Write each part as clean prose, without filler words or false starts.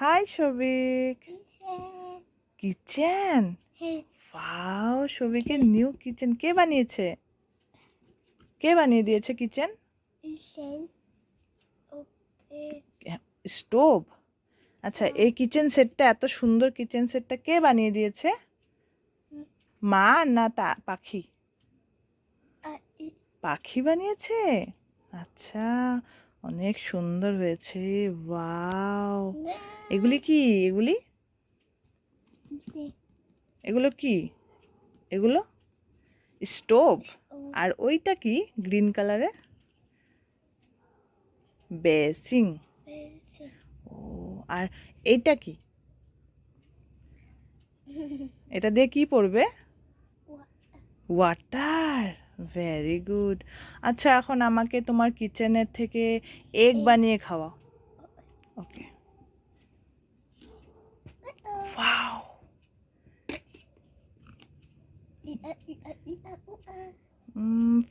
High Shovik. Kitchen, wow, শোভিকের new kitchen. কে বানিয়েছে? কে বানিয়ে দিয়েছে কিচেন? স্টোভ। আচ্ছা, এই কিচেন সেটটা, এত সুন্দর কিচেন সেটটা কে বানিয়ে দিয়েছে? মা না পাখি? পাখি বানিয়েছে। আচ্ছা, অনেক সুন্দর হয়েছে। ওয়াও, এগুলি কি? এগুলো কি? এগুলো স্টোভ। আর ওইটা কি গ্রিন কালারের? বেসিং। ও, আর এইটা কি? এটা দিয়ে কি পড়বে? ওয়াটার। Very good. আচ্ছা, এখন আমাকে তোমার কিচেনের থেকে এগ বানিয়ে খাওয়াও। ওকে। ওয়াও,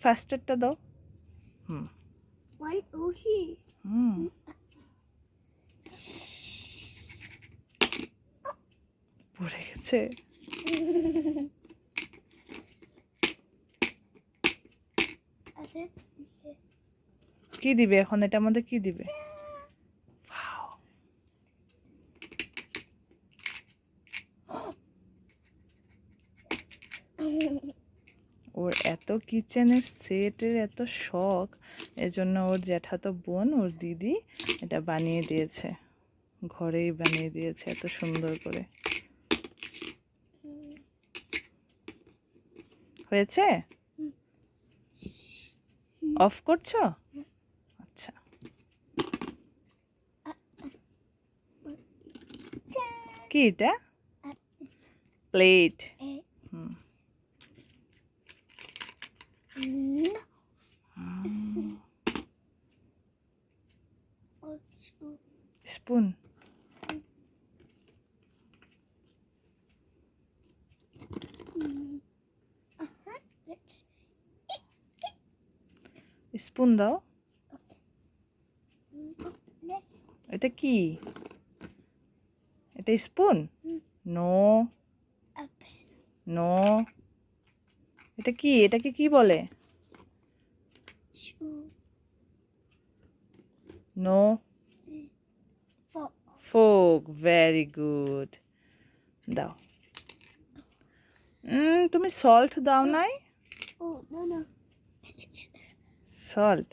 ফার্স্টেরটা দাও। হুম হুম পড়ে গেছে। কি দিবে এখন? এটার মধ্যে কি দিবে? ওর এত কিচেনের সেটের এত শখ, এজন্য ওর জ্যাঠাতো বোন, ওর দিদি এটা বানিয়ে দিয়েছে, ঘরেই বানিয়ে দিয়েছে এত সুন্দর করে। হয়েছে? অফ করছো? আচ্ছা, কি এটা? প্লেট। হুম, স্পুন। স্পুন দাও। এটা কি? এটা স্পুন? No no. এটা কি? এটাকে কি বলে? নো। ফোক। Very good. দাও। তুমি সল্ট দাও নাই? সল্ট।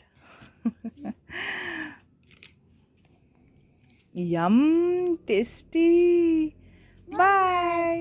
Yum, tasty. বাই।